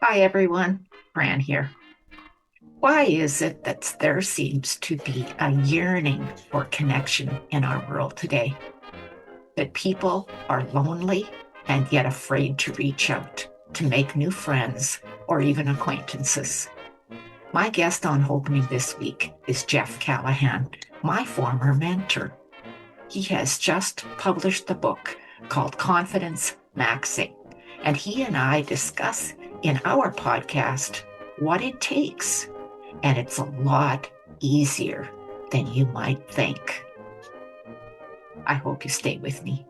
Hi, everyone. Fran here. Why is it that there seems to be a yearning for connection in our world today? That people are lonely and yet afraid to reach out to make new friends or even acquaintances. My guest on Hopenning this week is Jeff Callahan, my former mentor. He has just published the book called Confidence Maxing, and he and I discuss in our podcast what it takes, and it's a lot easier than you might think. I hope you stay with me.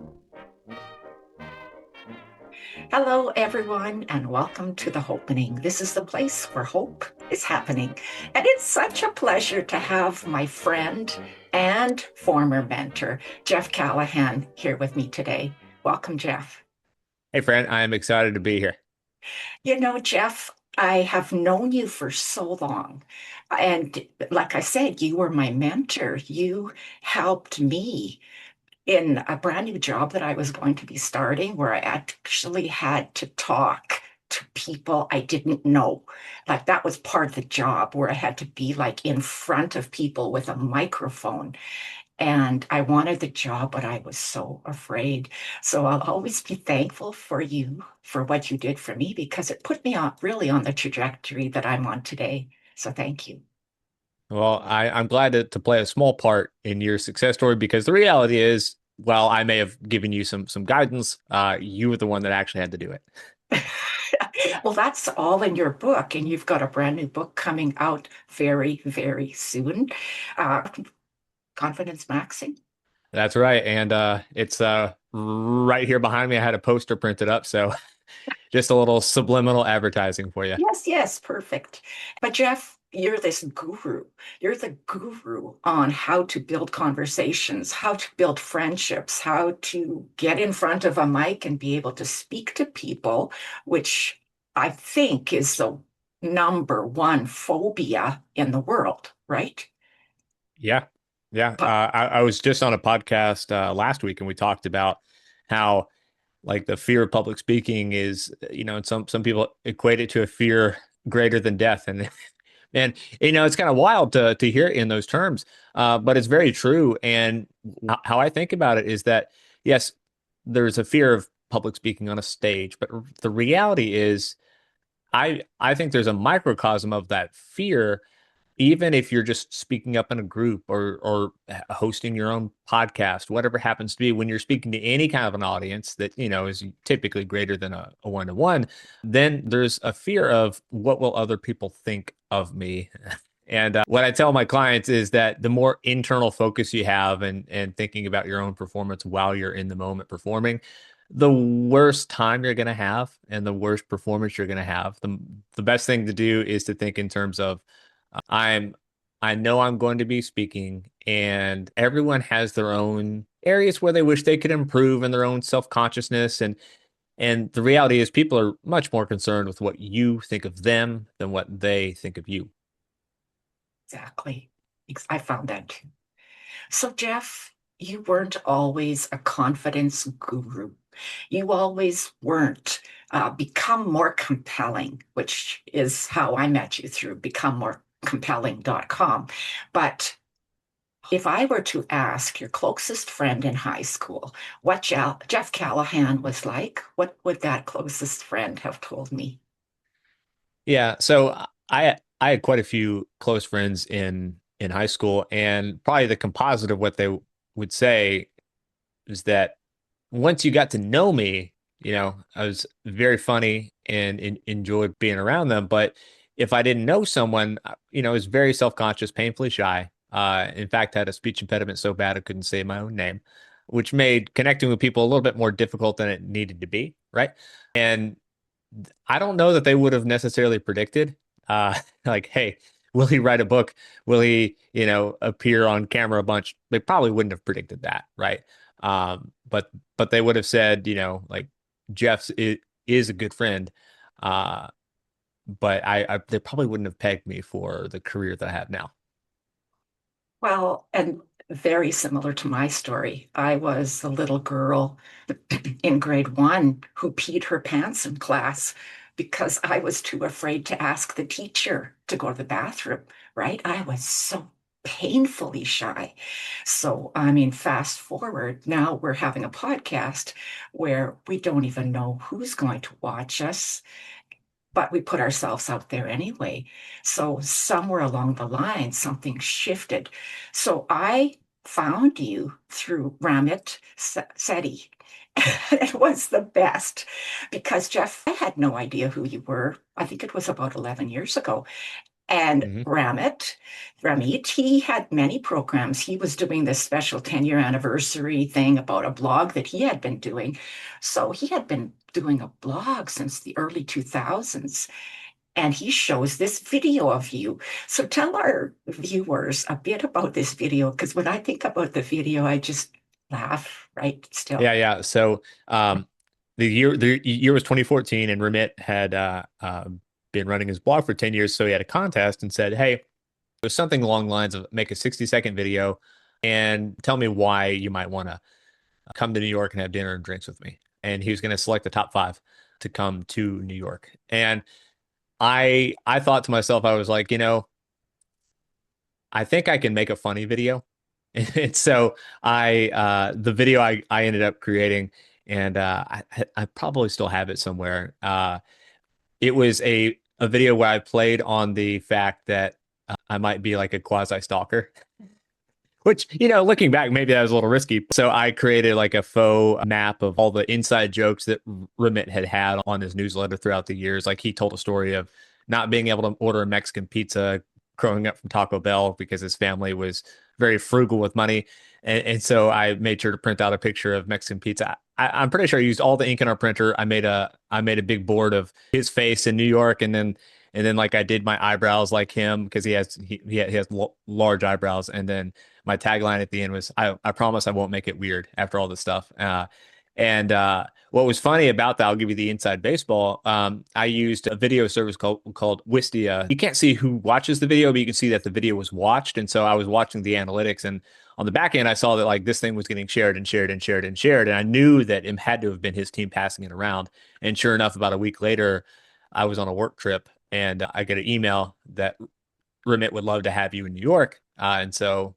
Hello, everyone, and welcome to the Hopening. This is the place where hope is happening. And it's such a pleasure to have my friend and former mentor, Jeff Callahan, here with me today. Welcome, Jeff. Hey, friend, I am excited to be here. Jeff, I have known you for so long. And like I said, you were my mentor. You helped me in a brand new job that I was going to be starting where I actually had to talk to people I didn't know. Like that was part of the job where I had to be like in front of people with a microphone. And I wanted the job, but I was so afraid. So I'll always be thankful for you for what you did for me because it put me on really on the trajectory that I'm on today. So thank you. Well, I'm glad to play a small part in your success story because the reality is, while I may have given you some guidance, you were the one that actually had to do it. Well, that's all in your book, and you've got a brand new book coming out very, very soon. Uh, Confidence Maxing. That's right, and it's right here behind me. I had a poster printed up, so just a little subliminal advertising for you. Yes, yes, perfect. But Jeff, you're this guru. You're the guru on how to build conversations, how to build friendships, how to get in front of a mic and be able to speak to people, which I think is the number one phobia in the world, right? Yeah, yeah. But I was just on a podcast last week, and we talked about how like the fear of public speaking is, and some people equate it to a fear greater than death, and and it's kind of wild to hear it in those terms, but it's very true. And how I think about it is that yes, there's a fear of public speaking on a stage, but the reality is, I think there's a microcosm of that fear even if you're just speaking up in a group or hosting your own podcast, whatever happens to be, when you're speaking to any kind of an audience that is typically greater than a one-to-one, then there's a fear of what will other people think of me. And what I tell my clients is that the more internal focus you have and thinking about your own performance while you're in the moment performing, the worst time you're going to have and the worst performance you're going to have. The best thing to do is to think in terms of I'm I know I'm going to be speaking, and everyone has their own areas where they wish they could improve and their own self-consciousness, and the reality is people are much more concerned with what you think of them than what they think of you. exactly. I found that too. So, Jeff, you weren't always a confidence guru. You always weren't. Become more compelling, which is how I met you through becomemorecompelling.com. But if I were to ask your closest friend in high school what Jeff Callahan was like, what would that closest friend have told me? Yeah, so I had quite a few close friends in high school, and probably the composite of what they would say is that once you got to know me, I was very funny and enjoyed being around them. But if I didn't know someone, I was very self-conscious, painfully shy. In fact, had a speech impediment so bad I couldn't say my own name, which made connecting with people a little bit more difficult than it needed to be, right? And I don't know that they would have necessarily predicted, like, hey, will he write a book? Will he, appear on camera a bunch? They probably wouldn't have predicted that, right? But they would have said, like Jeff's is a good friend. Uh, but I they probably wouldn't have pegged me for the career that I have now. Well, and very similar to my story. I was a little girl in grade one who peed her pants in class. because I was too afraid to ask the teacher to go to the bathroom, right? I was so painfully shy. So, I mean, fast forward, now we're having a podcast where we don't even know who's going to watch us, but we put ourselves out there anyway. So, somewhere along the line, something shifted. So, I found you through Ramit Sethi. It was the best because Jeff, I had no idea who you were. I think it was about 11 years ago. And Hmm. Ramit, he had many programs. He was doing this special 10-year anniversary thing about a blog that he had been doing. So he had been doing a blog since the early 2000s. And he shows this video of you. So tell our viewers a bit about this video, because when I think about the video, I just laugh, right? Yeah, Still. yeah. So the year was 2014, and Ramit had been running his blog for 10 years. So he had a contest and said, "Hey, it was something along the lines of make a 60-second video and tell me why you might want to come to New York and have dinner and drinks with me." And he was going to select the top five to come to New York. And I thought to myself, I was like, I think I can make a funny video. And so the video I ended up creating, and I probably still have it somewhere. It was a video where I played on the fact that I might be like a quasi stalker. Which, looking back, maybe that was a little risky. So I created like a faux map of all the inside jokes that Remit had on his newsletter throughout the years. Like he told a story of not being able to order a Mexican pizza growing up from Taco Bell because his family was very frugal with money. And so I made sure to print out a picture of Mexican pizza. I'm pretty sure I used all the ink in our printer. I made a big board of his face in New York, and then like I did my eyebrows like him because he has large eyebrows, and then my tagline at the end was, I promise I won't make it weird after all this stuff. And what was funny about that, I'll give you the inside baseball. I used a video service called Wistia. You can't see who watches the video, but you can see that the video was watched. And so I was watching the analytics, and on the back end, I saw that like this thing was getting shared and shared and shared and shared. And I knew that it had to have been his team passing it around. And sure enough, about a week later, I was on a work trip and I get an email that Ramit would love to have you in New York. And so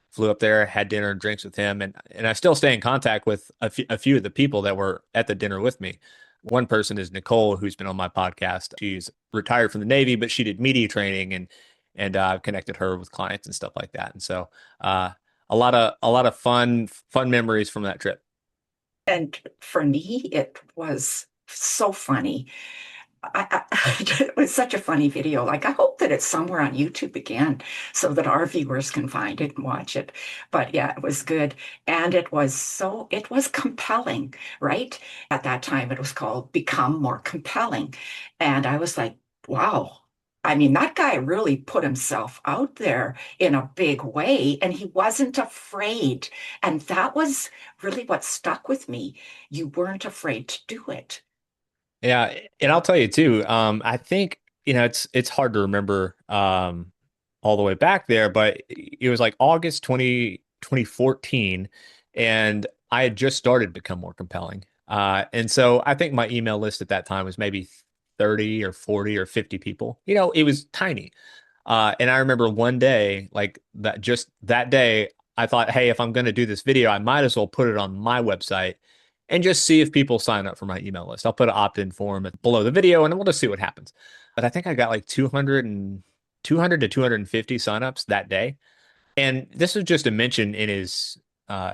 flew up there, had dinner and drinks with him, and I still stay in contact with a few of the people that were at the dinner with me. One person is Nicole, who's been on my podcast. She's retired from the Navy, but she did media training, and I've connected her with clients and stuff like that. And so a lot of fun memories from that trip. And for me, it was so funny. It was such a funny video. Like, I hope that it's somewhere on YouTube again so that our viewers can find it and watch it. But yeah, it was good. And it was compelling, right? At that time, it was called Become More Compelling. And I was like, wow. I mean, that guy really put himself out there in a big way, and he wasn't afraid. And that was really what stuck with me. You weren't afraid to do it. Yeah, and I'll tell you too. I think it's hard to remember all the way back there, but it was like August 2014, and I had just started Become More Compelling. And so I think my email list at that time was maybe 30 or 40 or 50 people. It was tiny. And I remember one day, like that, just that day, I thought, hey, if I'm going to do this video, I might as well put it on my website and just see if people sign up for my email list. I'll put an opt-in form below the video and we'll just see what happens. But I think I got like 200 to 250 signups that day. And this was just a mention in his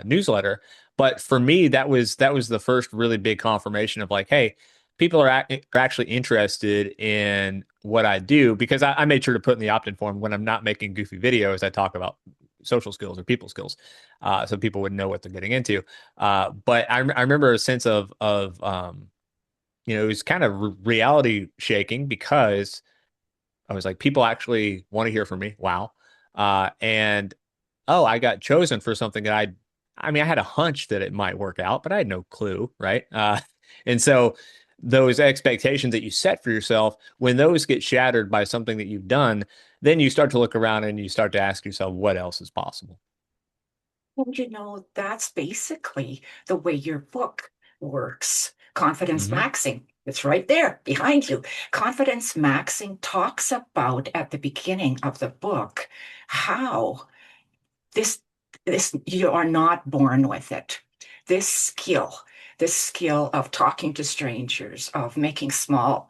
newsletter. But for me, that was the first really big confirmation of like, hey, people are actually interested in what I do because I made sure to put in the opt-in form when I'm not making goofy videos. I talk about social skills or people skills, so people would know what they're getting into. But I remember a sense of it was kind of reality shaking because I was like, people actually want to hear from me. Wow. And oh, I got chosen for something that I mean, I had a hunch that it might work out, but I had no clue, right? And so those expectations that you set for yourself, when those get shattered by something that you've done, then you start to look around and you start to ask yourself, what else is possible? And that's basically the way your book works, Confidence Hmm. Maxing. It's right there behind you. Confidence Maxing talks about at the beginning of the book how this you are not born with it. This skill, this skill of talking to strangers, of making small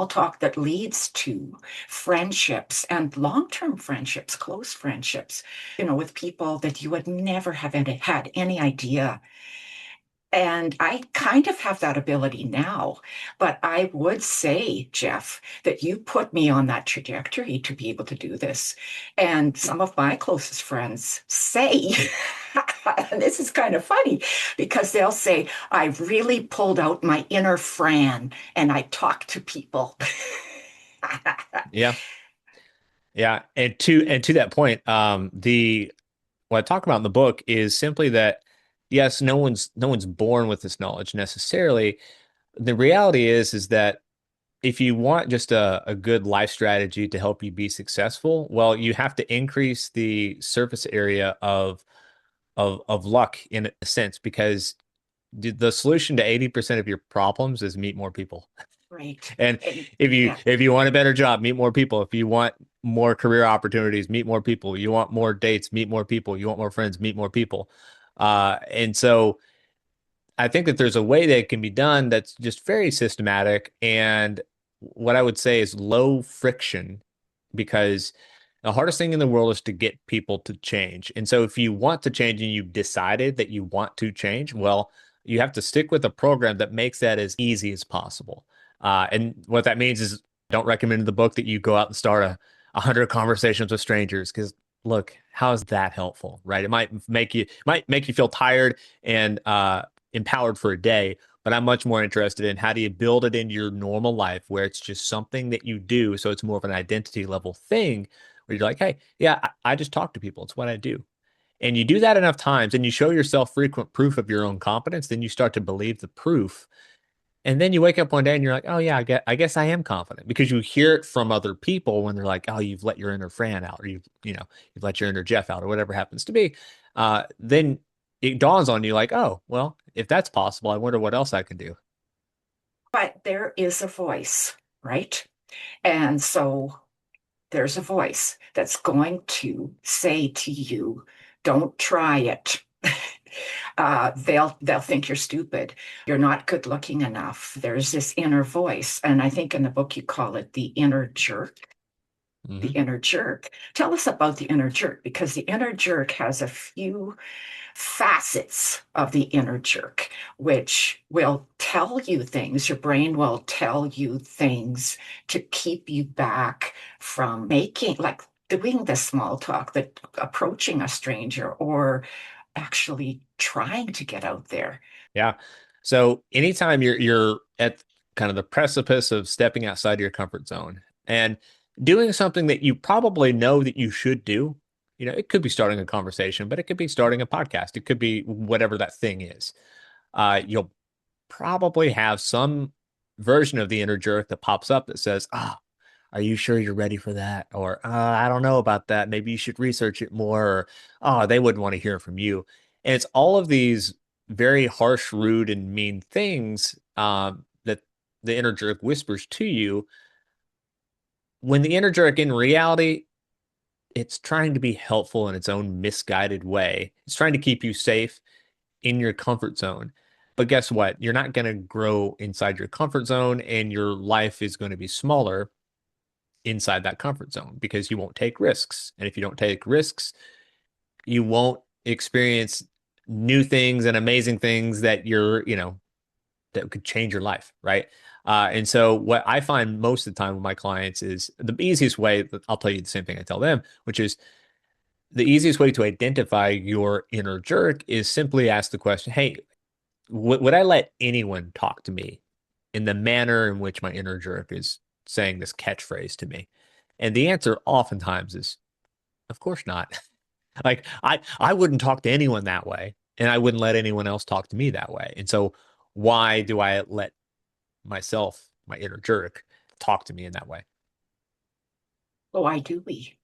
talk that leads to friendships and long-term friendships, close friendships, with people that you would never have had any idea. And I kind of have that ability now. But I would say, Jeff, that you put me on that trajectory to be able to do this. And some of my closest friends say, and this is kind of funny because they'll say, I really pulled out my inner Fran and I talk to people. Yeah. Yeah. And to that point, the what I talk about in the book is simply that yes, no one's born with this knowledge necessarily. The reality is that if you want just a good life strategy to help you be successful, well, you have to increase the surface area of luck in a sense, because the solution to 80% of your problems is meet more people. Right. And And if you yeah, if you want a better job, meet more people. If you want more career opportunities, meet more people. You want more dates, meet more people. You want more friends, meet more people. And so I think that there's a way that it can be done that's just very systematic and what I would say is low friction, because the hardest thing in the world is to get people to change. And so if you want to change and you've decided that you want to change, well, you have to stick with a program that makes that as easy as possible. And what that means is don't recommend in the book that you go out and start 100 conversations with strangers, because look, how is that helpful, right? It might make you feel tired and empowered for a day, but I'm much more interested in how do you build it into your normal life where it's just something that you do. So it's more of an identity level thing where you're like, hey, yeah, I just talk to people. It's what I do. And you do that enough times and you show yourself frequent proof of your own competence, then you start to believe the proof. And then you wake up one day and you're like, oh, yeah, I guess I am confident, because you hear it from other people when they're like, oh, you've let your inner Fran out, or you've let your inner Jeff out, or whatever happens to be. Then it dawns on you like, oh, well, if that's possible, I wonder what else I can do. but there is a voice, right? And so there's a voice that's going to say to you, don't try it. They'll think you're stupid. You're not good looking enough. There's this inner voice. And I think in the book you call it the inner jerk. The Hmm. inner jerk. Tell us about the inner jerk, because the inner jerk has a few facets of the inner jerk, which will tell you things. Your brain will tell you things to keep you back from making, like doing the small talk, that approaching a stranger or actually trying to get out there. Yeah. So anytime you're at kind of the precipice of stepping outside your comfort zone and doing something that you probably know that you should do, it could be starting a conversation, but it could be starting a podcast. It could be whatever that thing is. You'll probably have some version of the inner jerk that pops up that says, "Ah, are you sure you're ready for that?" Or, I don't know about that. Maybe you should research it more. Or, oh, they wouldn't want to hear from you. And it's all of these very harsh, rude, and mean things that the inner jerk whispers to you, when the inner jerk in reality, it's trying to be helpful in its own misguided way. It's trying to keep you safe in your comfort zone. But guess what? You're not going to grow inside your comfort zone, and your life is going to be smaller inside that comfort zone because you won't take risks. And if you don't take risks, you won't experience new things and amazing things that could change your life, right? And so what I find most of the time with my clients is the easiest way, I'll tell you the same thing I tell them, which is the easiest way to identify your inner jerk is simply ask the question, hey, would I let anyone talk to me in the manner in which my inner jerk is saying this catchphrase to me? And the answer oftentimes is, of course not. Like I wouldn't talk to anyone that way, and I wouldn't let anyone else talk to me that way. And so why do I let myself, my inner jerk, talk to me in that way? Oh, I do we.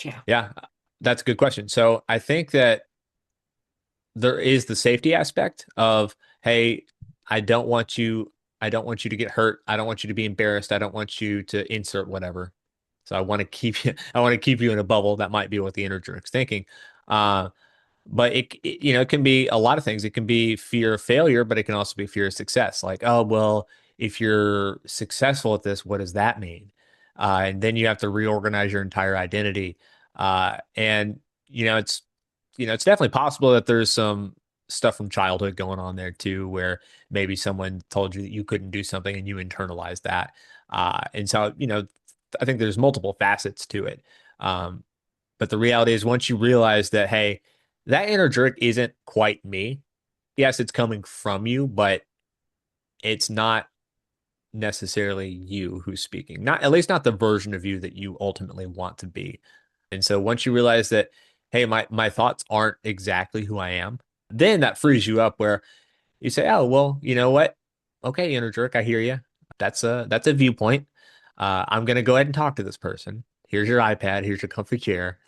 Yeah. Yeah, that's a good question. So I think that there is the safety aspect of, hey, I don't want you, I don't want you to get hurt. I don't want you to be embarrassed. I don't want you to insert whatever. So I want to keep you, I want to keep you in a bubble. That might be what the inner jerk's thinking. Uh, but it can be a lot of things. It can be fear of failure, but it can also be fear of success. Like, oh, well, if you're successful at this, what does that mean? And then you have to reorganize your entire identity. And it's definitely possible that there's some stuff from childhood going on there too, where maybe someone told you that you couldn't do something and you internalized that. And so, I think there's multiple facets to it. Um, but the reality is once you realize that, hey, that inner jerk isn't quite me. Yes, it's coming from you, but it's not necessarily you who's speaking. Not at least not the version of you that you ultimately want to be. And so once you realize that, hey, my thoughts aren't exactly who I am, then that frees you up where you say, oh, well, you know what? Okay, inner jerk, I hear you. That's a viewpoint. I'm gonna go ahead and talk to this person. Here's your iPad, here's your comfy chair.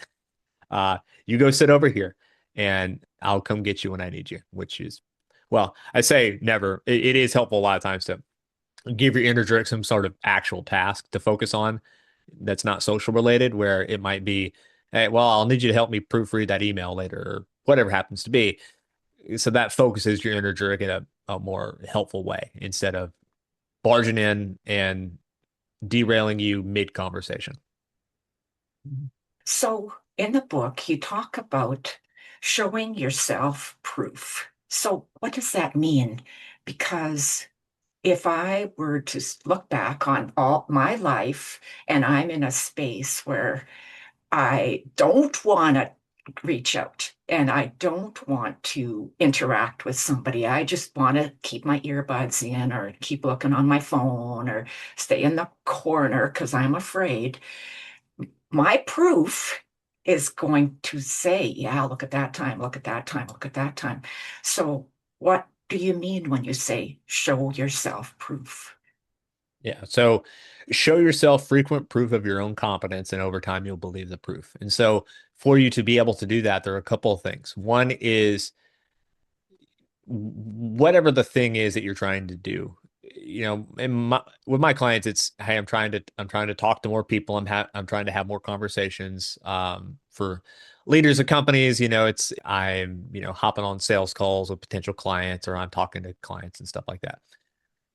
Uh, you go sit over here and I'll come get you when I need you, which is, well, I say never. It is helpful a lot of times to give your inner jerk some sort of actual task to focus on that's not social related, where it might be, hey, well, I'll need you to help me proofread that email later or whatever happens to be. So that focuses your inner jerk in a more helpful way instead of barging in and derailing you mid conversation. So in the book, you talk about showing yourself proof. So what does that mean? Because if I were to look back on all my life and I'm in a space where I don't want to reach out and I don't want to interact with somebody, I just want to keep my earbuds in or keep looking on my phone or stay in the corner because I'm afraid. My proof is going to say, yeah, look at that time, look at that time, look at that time. So, what do you mean when you say show yourself proof? Yeah. So show yourself frequent proof of your own competence, and over time, you'll believe the proof. And so, for you to be able to do that, there are a couple of things. One is whatever the thing is that you're trying to do. With my clients, it's, hey, I'm trying to talk to more people. I'm trying to have more conversations. For leaders of companies, I'm hopping on sales calls with potential clients, or I'm talking to clients and stuff like that.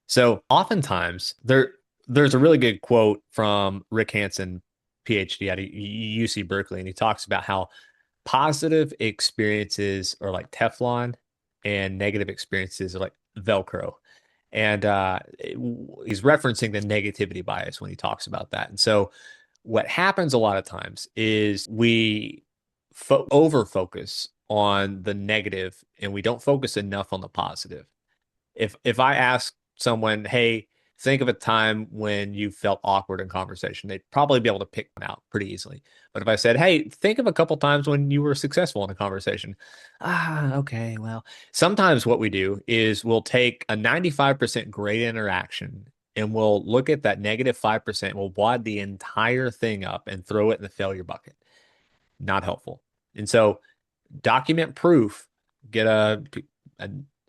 So oftentimes there's a really good quote from Rick Hansen, PhD out of UC Berkeley, and he talks about how positive experiences are like Teflon and negative experiences are like Velcro. And he's referencing the negativity bias when he talks about that. And so what happens a lot of times is we over focus on the negative and we don't focus enough on the positive. If I ask someone, hey, think of a time when you felt awkward in conversation, they'd probably be able to pick one out pretty easily. But if I said, hey, think of a couple times when you were successful in a conversation, okay, well, sometimes what we do is we'll take a 95% great interaction and we'll look at that negative 5%, we'll wad the entire thing up and throw it in the failure bucket. Not helpful. And so document proof, get a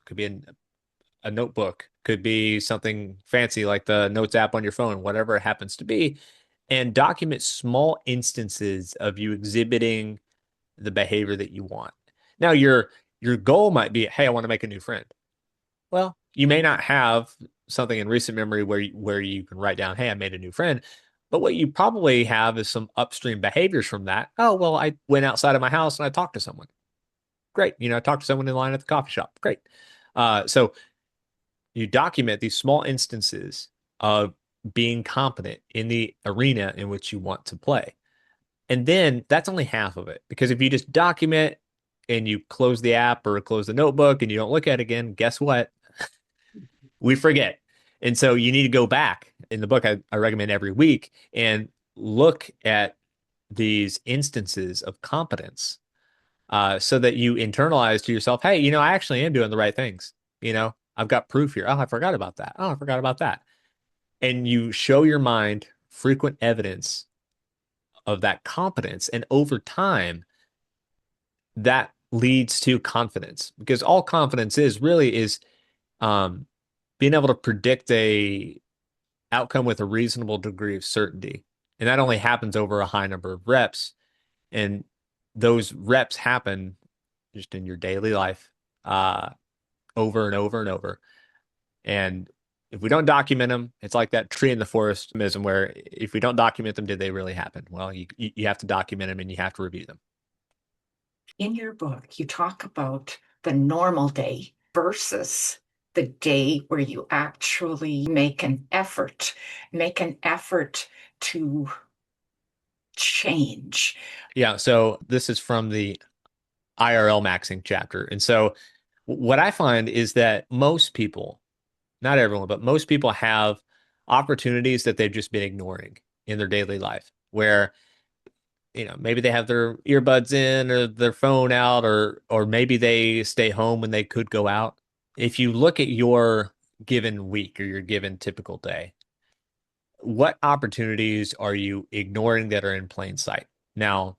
could be a notebook, could be something fancy like the notes app on your phone, whatever it happens to be, and document small instances of you exhibiting the behavior that you want. Now, your goal might be, hey, I want to make a new friend. Well, you may not have something in recent memory where you can write down, hey, I made a new friend. But what you probably have is some upstream behaviors from that. Oh, well, I went outside of my house and I talked to someone. Great. I talked to someone in line at the coffee shop. Great. So you document these small instances of being competent in the arena in which you want to play. And then that's only half of it. Because if you just document and you close the app or close the notebook and you don't look at it again, guess what? We forget. And so you need to go back. In the book, I recommend every week and look at these instances of competence, so that you internalize to yourself, hey, I actually am doing the right things. I've got proof here. Oh, I forgot about that. Oh, I forgot about that. And you show your mind frequent evidence of that competence. And over time, that leads to confidence, because all confidence is really is, um, being able to predict a outcome with a reasonable degree of certainty. And that only happens over a high number of reps. And those reps happen just in your daily life, uh, over and over and over. And if we don't document them, it's like that tree in the forest mism where if we don't document them, did they really happen? Well, you have to document them and you have to review them. In your book, you talk about the normal day versus the day where you actually make an effort to change. Yeah, so this is from the IRL Maxing chapter. And so what I find is that most people, not everyone, but most people have opportunities that they've just been ignoring in their daily life, where maybe they have their earbuds in or their phone out, or maybe they stay home when they could go out. If you look at your given week or your given typical day, what opportunities are you ignoring that are in plain sight? Now,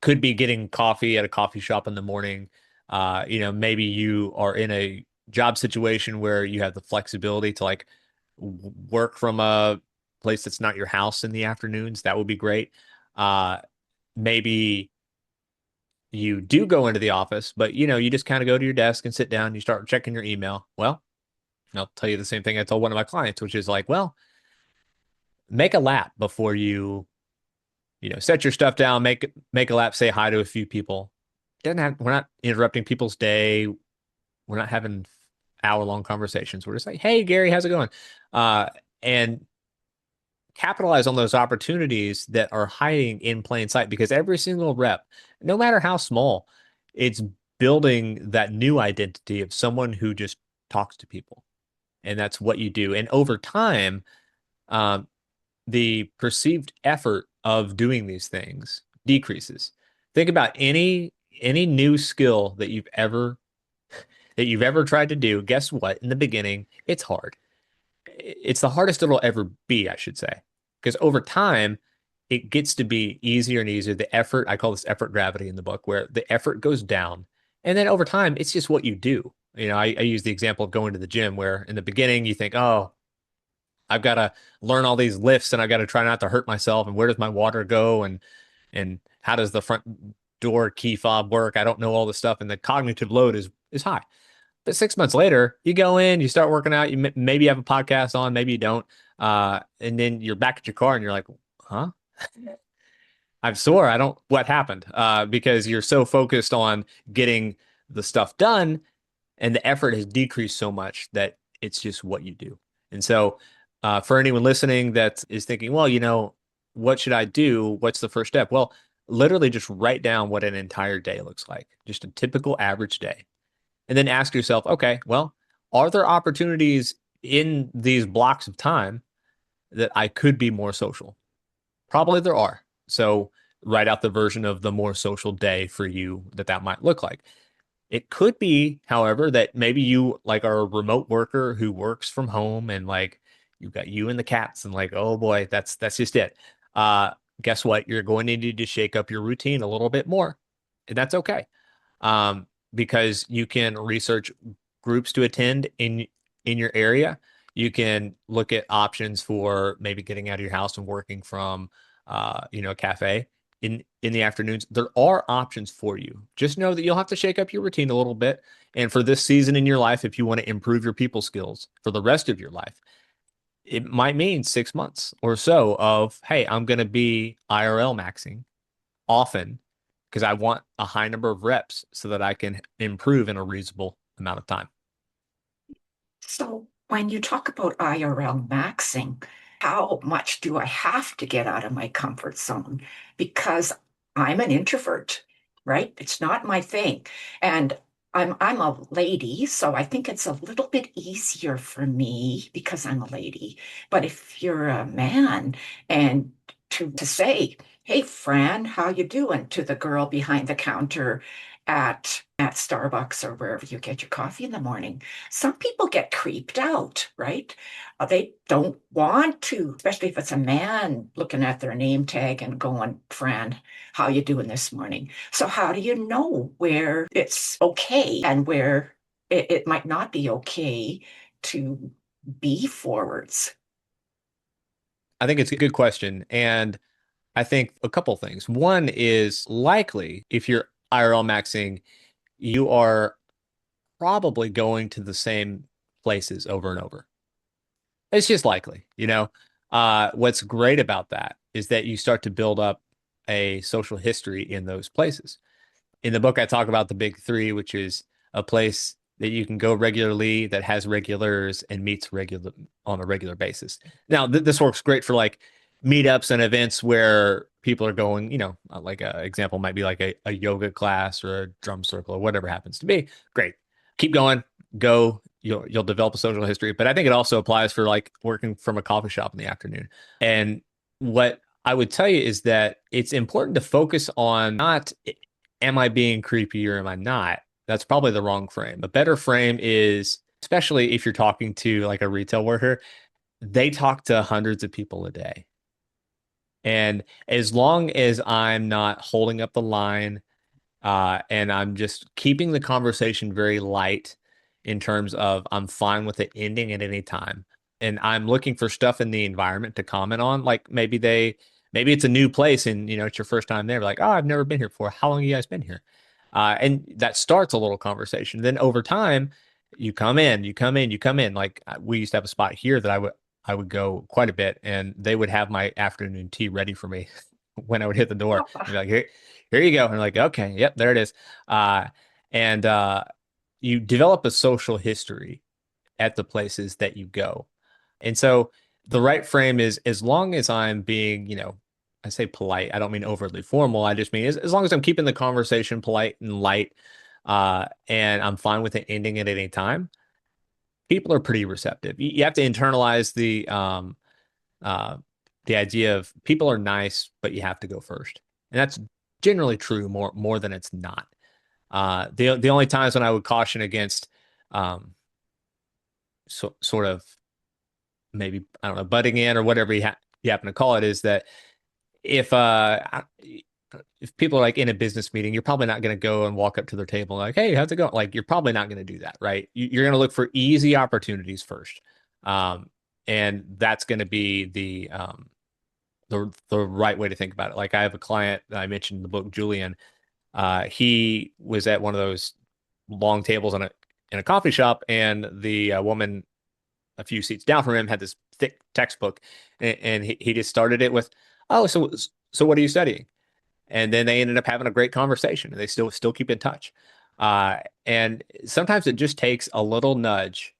could be getting coffee at a coffee shop in the morning. Maybe you are in a job situation where you have the flexibility to like work from a place that's not your house in the afternoons. That would be great. Uh, Maybe you do go into the office, but you just kind of go to your desk and sit down, you start checking your email. Well, I'll tell you the same thing I told one of my clients, which is like, well, make a lap before set your stuff down, make a lap, say hi to a few people. We're not interrupting people's day. We're not having hour-long conversations. We're just like, hey, Gary, how's it going? And capitalize on those opportunities that are hiding in plain sight because every single rep, no matter how small, it's building that new identity of someone who just talks to people. And that's what you do. And over time, um, the perceived effort of doing these things decreases. Think about any new skill that you've ever tried to do. Guess what? In the beginning, it's hard. It's the hardest it'll ever be, I should say. Because over time, it gets to be easier and easier. The effort, I call this effort gravity in the book, where the effort goes down. And then over time, it's just what you do. I use the example of going to the gym where in the beginning you think, oh, I've got to learn all these lifts and I've got to try not to hurt myself. And where does my water go? And how does the front door key fob work? I don't know all this stuff. And the cognitive load is high. But 6 months later, you go in, you start working out. Maybe you have a podcast on, maybe you don't. And then you're back at your car and you're like, huh? I'm sore. I don't, what happened? Because you're so focused on getting the stuff done and the effort has decreased so much that it's just what you do. And so, for anyone listening that is thinking, well, what should I do? What's the first step? Well, literally just write down what an entire day looks like, just a typical average day. And then ask yourself, okay, well, are there opportunities in these blocks of time that I could be more social? Probably there are. So write out the version of the more social day for you that might look like. It could be, however, that maybe you like are a remote worker who works from home and like you've got you and the cats and like, oh boy, that's just it. Uh, Guess what? You're going to need to shake up your routine a little bit more. And that's okay. Because you can research groups to attend in your area. You can look at options for maybe getting out of your house and working from a cafe in the afternoons. There are options for you. Just know that you'll have to shake up your routine a little bit. And for this season in your life, if you want to improve your people skills for the rest of your life, it might mean 6 months or so of, hey, I'm going to be IRL maxing often because I want a high number of reps so that I can improve in a reasonable amount of time. So when you talk about IRL maxing, how much do I have to get out of my comfort zone? Because I'm an introvert, right? It's not my thing. And I'm a lady, so I think it's a little bit easier for me because I'm a lady. But if you're a man and to say, "Hey, Fran, how you doing?" to the girl behind the counter at Starbucks or wherever you get your coffee in the morning, some people get creeped out, right? They don't want to, especially if it's a man looking at their name tag and going, "Fran, how you doing this morning?" So how do you know where it's okay and where it might not be okay to be forwards? I think it's a good question. And I think a couple things. One is likely if you're IRL maxing, you are probably going to the same places over and over. It's just likely, you know. What's great about that is that you start to build up a social history in those places. In the book, I talk about the big three, which is a place that you can go regularly, that has regulars and meets regular on a regular basis. Now, this works great for like meetups and events where people are going, you know, like an example might be like a yoga class or a drum circle or whatever happens to be. Great. Keep going, go. You'll develop a social history. But I think it also applies for like working from a coffee shop in the afternoon. And what I would tell you is that it's important to focus on not am I being creepy or am I not? That's probably the wrong frame. A better frame is, especially if you're talking to like a retail worker, they talk to hundreds of people a day. And as long as I'm not holding up the line, and I'm just keeping the conversation very light in terms of I'm fine with it ending at any time. And I'm looking for stuff in the environment to comment on. Like maybe it's a new place and you know it's your first time there. Like, oh, I've never been here before. How long have you guys been here? And that starts a little conversation. Then over time, you come in, you come in, you come in. Like we used to have a spot here that I would go quite a bit, and they would have my afternoon tea ready for me when I would hit the door. And be like, here you go. And I'm like, okay, yep, there it is. And you develop a social history at the places that you go. And so the right frame is as long as I'm being, you know, I say polite, I don't mean overly formal. I just mean as long as I'm keeping the conversation polite and light, and I'm fine with it ending at any time, people are pretty receptive. You have to internalize uh, the idea of people are nice, but you have to go first. And that's generally true more than it's not. The only times when I would caution against sort of maybe I don't know butting in or whatever you happen to call it is that if if people are like in a business meeting, you're probably not going to go and walk up to their table and like, hey, how's it going? Like you're probably not going to do that, right? You're going to look for easy opportunities first, and that's going to be the right way to think about it. Like I have a client that I mentioned in the book, Julian. He was at one of those long tables in a coffee shop, and the woman a few seats down from him had this thick textbook, and he just started it with, "Oh, so what are you studying?" And then they ended up having a great conversation, and they still keep in touch. And sometimes it just takes a little nudge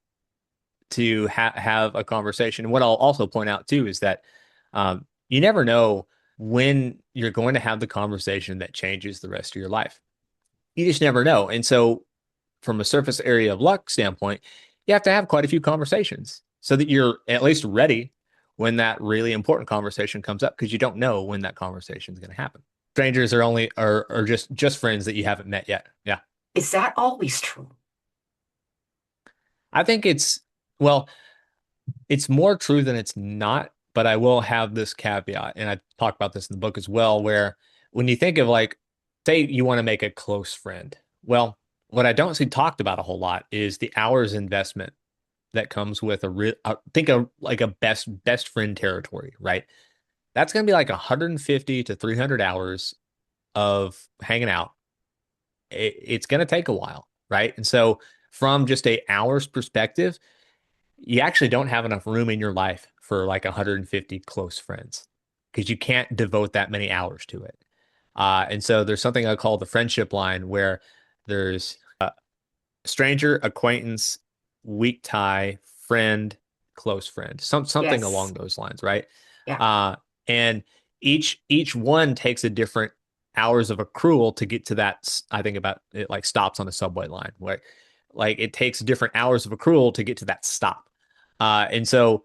to have a conversation. And what I'll also point out too is that you never know when you're going to have the conversation that changes the rest of your life. You just never know. And so, from a surface area of luck standpoint, you have to have quite a few conversations so that you're at least ready when that really important conversation comes up because you don't know when that conversation is going to happen. Strangers are only are just friends that you haven't met yet. Yeah. Is that always true? I think well, it's more true than it's not, but I will have this caveat, and I talk about this in the book as well, where when you think of like, say you want to make a close friend, well, what I don't see talked about a whole lot is the hours investment that comes with a real, think of like a best friend territory, right? That's going to be like 150 to 300 hours of hanging out. It's going to take a while, right? And so, from just a hours perspective, you actually don't have enough room in your life for like 150 close friends because you can't devote that many hours to it. And so there's something I call the friendship line where there's stranger, acquaintance, weak tie, friend, close friend, something Yes. along those lines, right? Yeah. And each one takes a different hours of accrual to get to that. I think about it like stops on a subway line where like it takes different hours of accrual to get to that stop. And so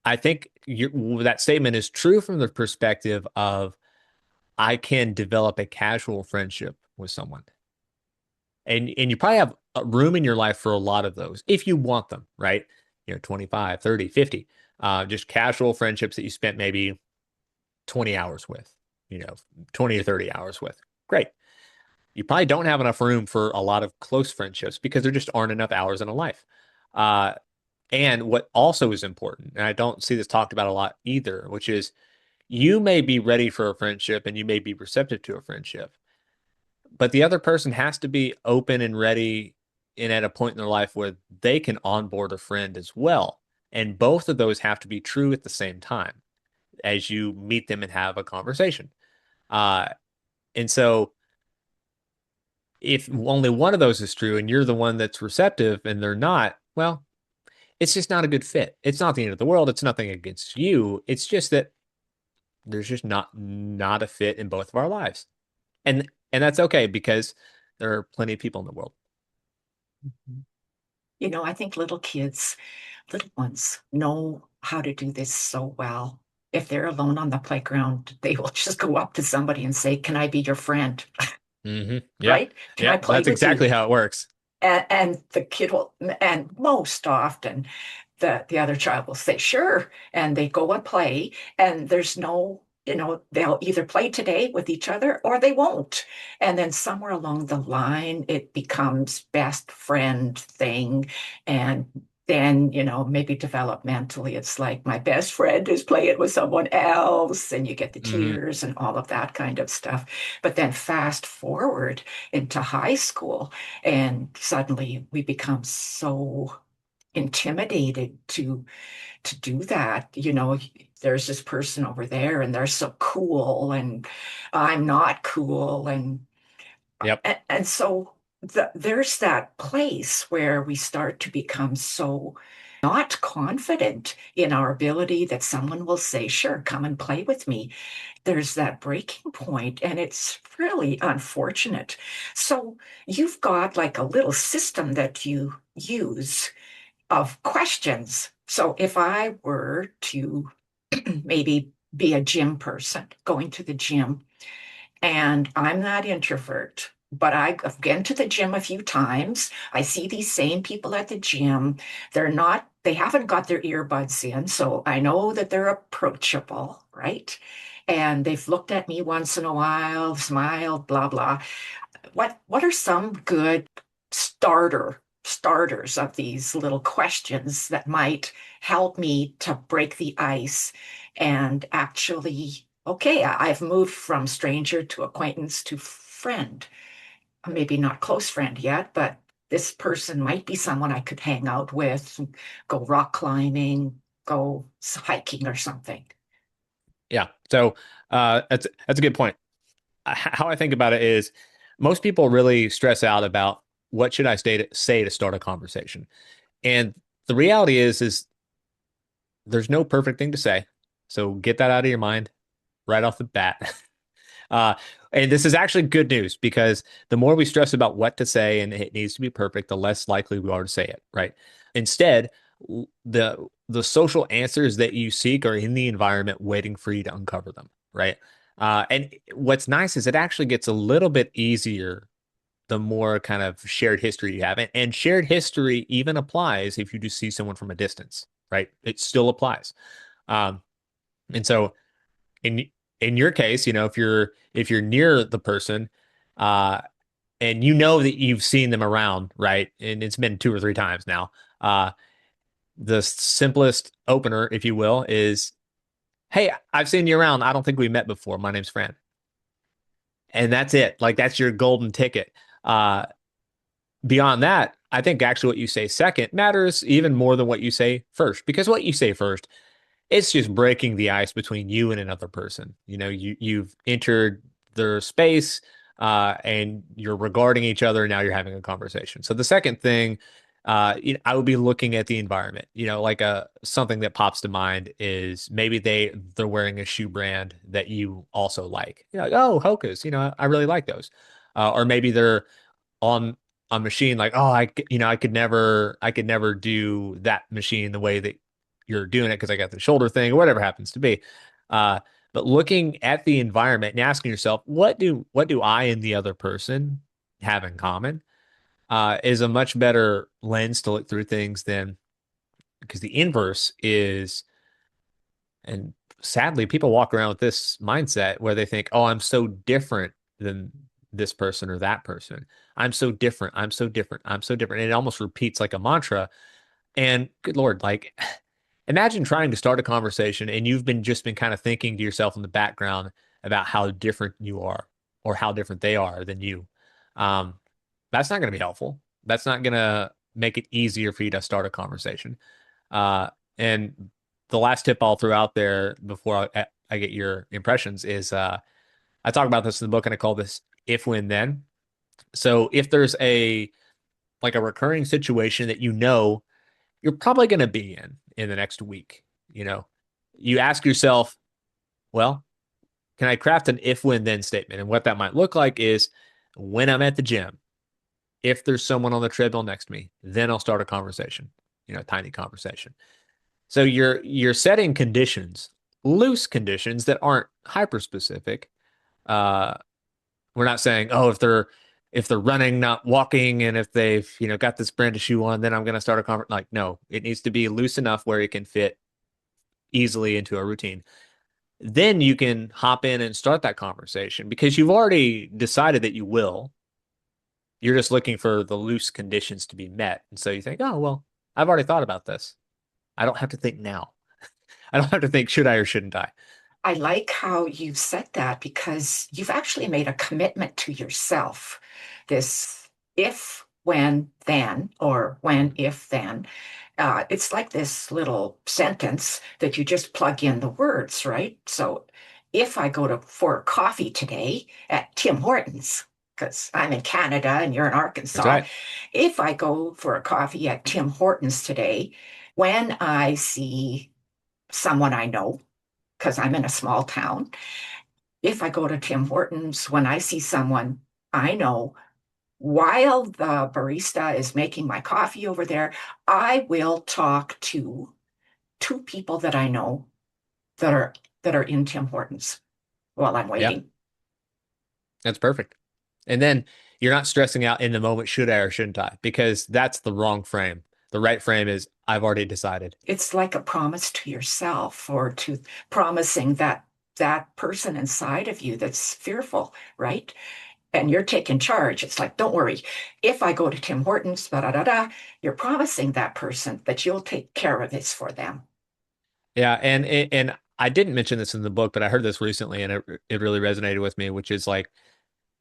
I think that statement is true from the perspective of I can develop a casual friendship with someone. And you probably have a room in your life for a lot of those if you want them, right? You know, 25, 30, 50, just casual friendships that you spent maybe 20 hours with, you know, 20 or 30 hours with. Great. You probably don't have enough room for a lot of close friendships because there just aren't enough hours in a life. Uh, And what also is important, and I don't see this talked about a lot either, which is you may be ready for a friendship and you may be receptive to a friendship, but the other person has to be open and ready and at a point in their life where they can onboard a friend as well. And both of those have to be true at the same time as you meet them and have a conversation. Uh, and so if only one of those is true and you're the one that's receptive and they're not, well, it's just not a good fit. It's not the end of the world. It's nothing against you. It's just that there's just not a fit in both of our lives. And that's okay because there are plenty of people in the world. I think little ones know how to do this so well. If they're alone on the playground, they will just go up to somebody and say, "Can I be your friend?" Yeah. Right? Can I Yeah. play That's with you? exactly how it works. And the kid will, and most often the other child will say, "Sure." And they go and play, and there's no, they'll either play today with each other or they won't. And then somewhere along the line, it becomes best friend thing. And then, maybe developmentally, it's like my best friend is playing with someone else, and you get the Hmm. tears and all of that kind of stuff. But then fast forward into high school, and suddenly we become so intimidated to do that. There's this person over there and they're so cool and I'm not cool. Yep. And so there's that place where we start to become so not confident in our ability that someone will say, "Sure, come and play with me." There's that breaking point, and it's really unfortunate. So you've got like a little system that you use of questions. So if I were to maybe be a gym person going to the gym, and I'm that introvert, but I've been to the gym a few times. I see these same people at the gym. They haven't got their earbuds in, so I know that they're approachable, right? And they've looked at me once in a while, smiled, blah, blah. What are some good starters of these little questions that might help me to break the ice and actually, okay, I've moved from stranger to acquaintance to friend. Maybe not close friend yet, but this person might be someone I could hang out with, go rock climbing, go hiking or something. Yeah. So that's a good point. How I think about it is most people really stress out about what should I say to start a conversation. And the reality is there's no perfect thing to say. So get that out of your mind right off the bat. Uh, and this is actually good news because the more we stress about what to say and it needs to be perfect, the less likely we are to say it, right? Instead, the social answers that you seek are in the environment waiting for you to uncover them, right? And what's nice is it actually gets a little bit easier the more kind of shared history you have. And shared history even applies if you just see someone from a distance, right? It still applies. Um, and so in in your case, if you're near the person, uh, and you know that you've seen them around, right? And it's been two or three times now. The simplest opener, if you will, is, "Hey, I've seen you around. I don't think we met before. My name's Fran." And that's it. Like that's your golden ticket. Uh, Beyond that, I think actually what you say second matters even more than what you say first, because what you say first, it's just breaking the ice between you and another person. You've entered their space, and you're regarding each other. Now you're having a conversation. So the second thing, I would be looking at the environment. Like something that pops to mind is maybe they're wearing a shoe brand that you also like. Like, oh, Hoka's. I really like those. Or maybe they're on a machine like, oh, I could never do that machine the way that you're doing it because I got the shoulder thing or whatever happens to be. Uh, but looking at the environment and asking yourself, what do I and the other person have in common, is a much better lens to look through things than because the inverse is, and sadly, people walk around with this mindset where they think, oh, I'm so different than this person or that person. I'm so different. I'm so different. I'm so different. And it almost repeats like a mantra. And good Lord, like imagine trying to start a conversation and you've been just been kind of thinking to yourself in the background about how different you are or how different they are than you. Um, that's not going to be helpful. That's not going to make it easier for you to start a conversation. And the last tip I'll throw out there before I get your impressions is I talk about this in the book and I call this if, when, then. So if there's a like a recurring situation that you know you're probably going to be in the next week, you know, you ask yourself, well, can I craft an if, when, then statement? And what that might look like is when I'm at the gym, if there's someone on the treadmill next to me, then I'll start a conversation, a tiny conversation. So you're setting conditions, loose conditions that aren't hyper specific. Uh, we're not saying, oh, if they're running, not walking, and if they've got this brand of shoe on, then I'm going to start a conversation. Like, no, it needs to be loose enough where it can fit easily into a routine. Then you can hop in and start that conversation because you've already decided that you will. You're just looking for the loose conditions to be met. And so you think, oh, well, I've already thought about this. I don't have to think now. I don't have to think, should I or shouldn't I? I like how you've said that because you've actually made a commitment to yourself. This if, when, then, or when, if, then. It's like this little sentence that you just plug in the words, right? So if I go to for a coffee today at Tim Hortons, because I'm in Canada and you're in That's Arkansas, right. if I go for a coffee at Tim Hortons today, when I see someone I know, because I'm in a small town, if I go to Tim Hortons, when I see someone I know, while the barista is making my coffee over there, I will talk to two people that I know that are in Tim Hortons while I'm Yeah, waiting. that's perfect. And then you're not stressing out in the moment, should I or shouldn't I? Because that's the wrong frame. The right frame is I've already decided. It's like a promise to yourself or to promising that person inside of you that's fearful, right? And you're taking charge. It's like, don't worry. If I go to Tim Hortons, da da da da, you're promising that person that you'll take care of this for them. Yeah, and I didn't mention this in the book, but I heard this recently and it really resonated with me, which is like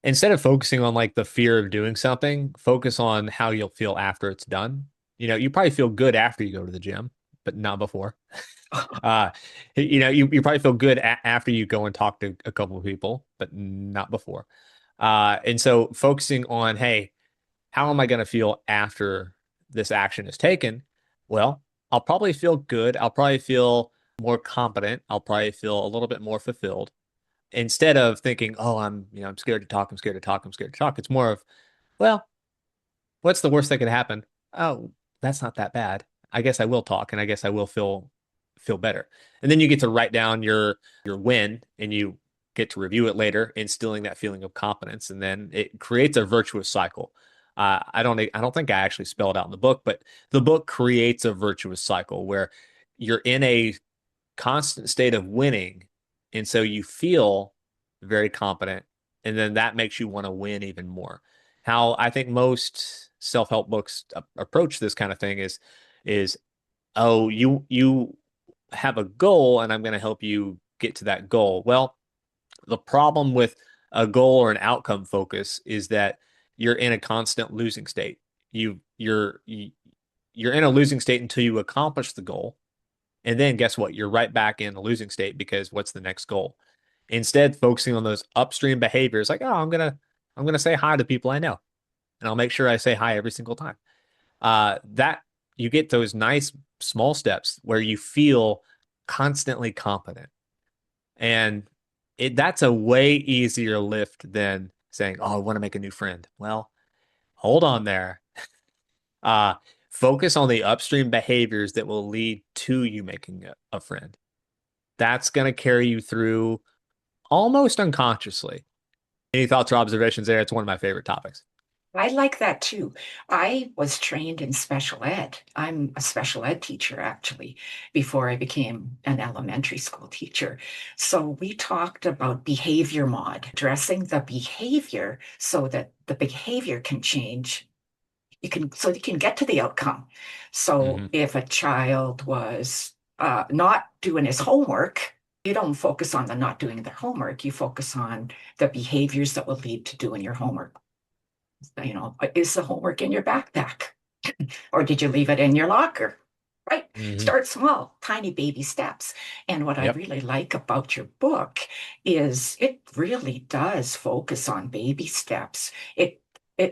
instead of focusing on like the fear of doing something, focus on how you'll feel after it's done. You probably feel good after you go to the gym, but not before. Uh, you probably feel good after you go and talk to a couple of people, but not before. And so focusing on, hey, how am I going to feel after this action is taken? Well, I'll probably feel good. I'll probably feel more competent. I'll probably feel a little bit more fulfilled instead of thinking, oh, I'm scared to talk. I'm scared to talk. I'm scared to talk. It's more of, well, what's the worst that could happen? Oh, that's not that bad. I guess I will talk and I guess I will feel better. And then you get to write down your win and you get to review it later, instilling that feeling of confidence. And then it creates a virtuous cycle. I don't think I actually spelled it out in the book, but the book creates a virtuous cycle where you're in a constant state of winning. And so you feel very confident. And then that makes you want to win even more. How I think most self-help books approach this kind of thing is oh, you have a goal and I'm going to help you get to that goal. Well, the problem with a goal or an outcome focus is that you're in a constant losing state. You're in a losing state until you accomplish the goal. And then guess what? You're right back in the losing state because what's the next goal? Instead, focusing on those upstream behaviors like, oh, I'm gonna say hi to people I know. And I'll make sure I say hi every single time. That you get those nice small steps where you feel constantly competent. And that's a way easier lift than saying, oh, I want to make a new friend. Well, hold on there. Uh, Focus on the upstream behaviors that will lead to you making a friend. That's going to carry you through almost unconsciously. Any thoughts or observations there? It's one of my favorite topics. I like that too. I was trained in special ed. I'm a special ed teacher actually, before I became an elementary school teacher. So we talked about behavior mod, addressing the behavior so that the behavior can change you can get to the outcome. So Hmm. if a child was not doing his homework, you don't focus on the not doing their homework. You focus on the behaviors that will lead to doing your homework. Is the homework in your backpack? Or did you leave it in your locker? Right? Hmm. Start small, tiny baby steps. And what I Yep. really like about your book is it really does focus on baby steps. It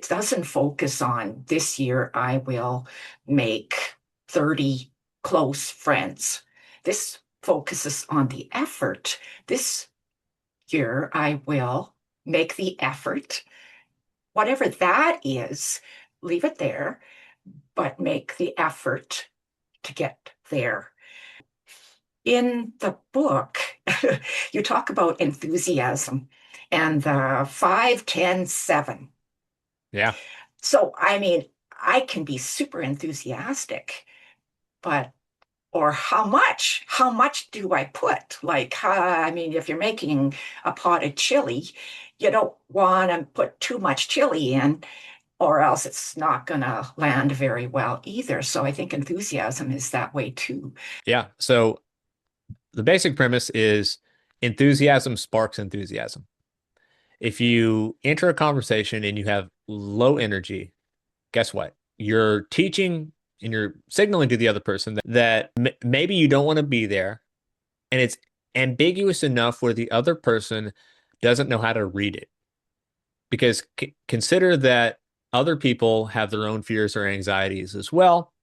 doesn't focus on this year I will make 30 close friends. This focuses on the effort. This year I will make the effort, whatever that is, leave it there, but make the effort to get there. In the book, you talk about enthusiasm and the 5, 10, 7. Yeah. So, I mean, I can be super enthusiastic, but or how much? How much do I put? Like, I mean, if you're making a pot of chili, you don't want to put too much chili in, or else it's not going to land very well either. So I think enthusiasm is that way too. Yeah. So the basic premise is enthusiasm sparks enthusiasm. If you enter a conversation and you have low energy, guess what? You're teaching and you're signaling to the other person that maybe you don't want to be there, and it's ambiguous enough where the other person doesn't know how to read it. Because consider that other people have their own fears or anxieties as well.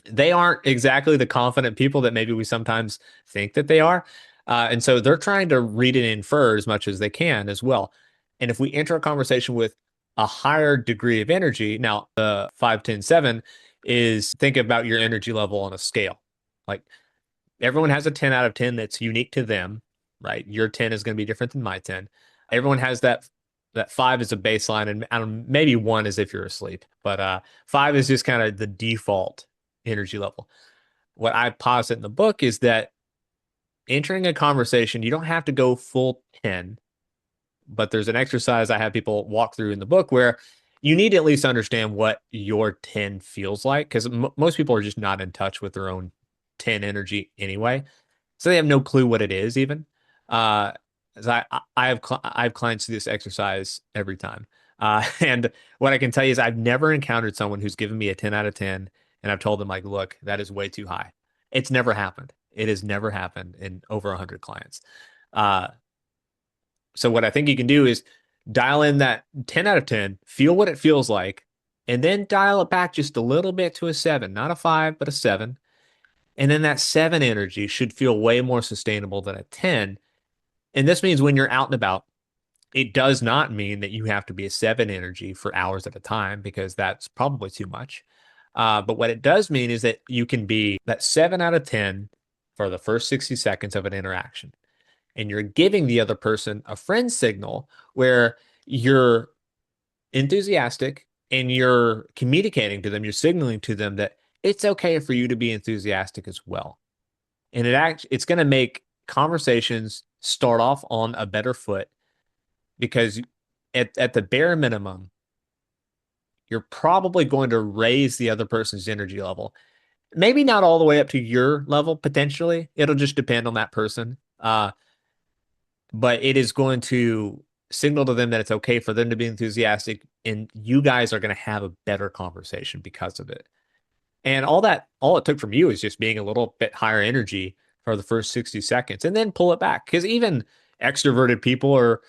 They aren't exactly the confident people that maybe we sometimes think that they are. And so they're trying to read and infer as much as they can as well. And if we enter a conversation with a higher degree of energy, now the 5, 10, 7 is think about your energy level on a scale. Like everyone has a 10 out of 10 that's unique to them, right? Your 10 is going to be different than my 10. Everyone has that 5 is a baseline, and I don't, maybe 1 is if you're asleep, but 5 is just kind of the default energy level. What I posit in the book is that entering a conversation, you don't have to go full 10, but there's an exercise I have people walk through in the book where you need to at least understand what your 10 feels like because most people are just not in touch with their own 10 energy anyway. So they have no clue what it is even. Uh, so I have clients do this exercise every time. And what I can tell you is I've never encountered someone who's given me a 10 out of 10 and I've told them like, look, that is way too high. It's never happened. It has never happened in over 100 clients. Uh, so what I think you can do is dial in that 10 out of 10, feel what it feels like, and then dial it back just a little bit to a 7, not a 5, but a 7. And then that 7 energy should feel way more sustainable than a 10. And this means when you're out and about, it does not mean that you have to be a 7 energy for hours at a time because that's probably too much. But what it does mean is that you can be that 7 out of 10 for the first 60 seconds of an interaction. And you're giving the other person a friend signal where you're enthusiastic and you're communicating to them, you're signaling to them that it's okay for you to be enthusiastic as well. And it's going to make conversations start off on a better foot because at the bare minimum, you're probably going to raise the other person's energy level. Maybe not all the way up to your level, potentially. It'll just depend on that person. But it is going to signal to them that it's okay for them to be enthusiastic, and you guys are going to have a better conversation because of it. And all it took from you is just being a little bit higher energy for the first 60 seconds and then pull it back. Because even extroverted people or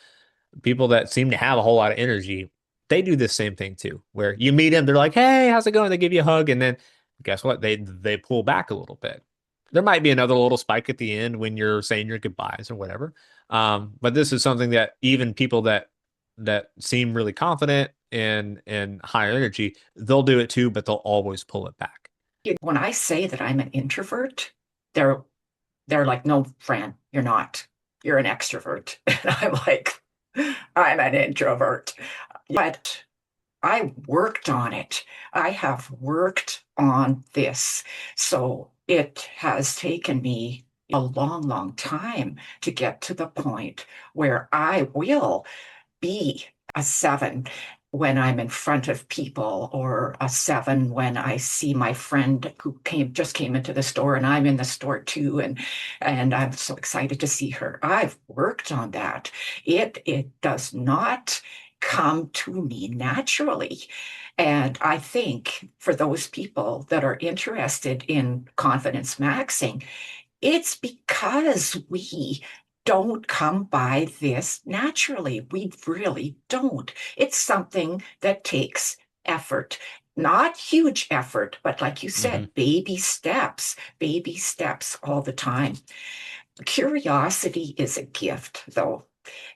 people that seem to have a whole lot of energy, they do this same thing too, where you meet them, they're like, "Hey, how's it going?" They give you a hug, and then guess what? They pull back a little bit. There might be another little spike at the end when you're saying your goodbyes or whatever. But this is something that even people that seem really confident and higher energy, they'll do it too, but they'll always pull it back. When I say that I'm an introvert, they're they're like, no, Fran, you're not. You're an extrovert. And I'm like, I'm an introvert. But I worked on it. I have worked on this. So it has taken me a long, long time to get to the point where I will be a 7. when I'm in front of people, or a 7 when I see my friend who came into the store, and I'm in the store too, and I'm so excited to see her. I've worked on that. It does not come to me naturally. And I think for those people that are interested in confidence maxing, it's because we don't come by this naturally. We really don't. It's something that takes effort. Not huge effort, but like you Hmm. said, baby steps all the time. Curiosity is a gift, though.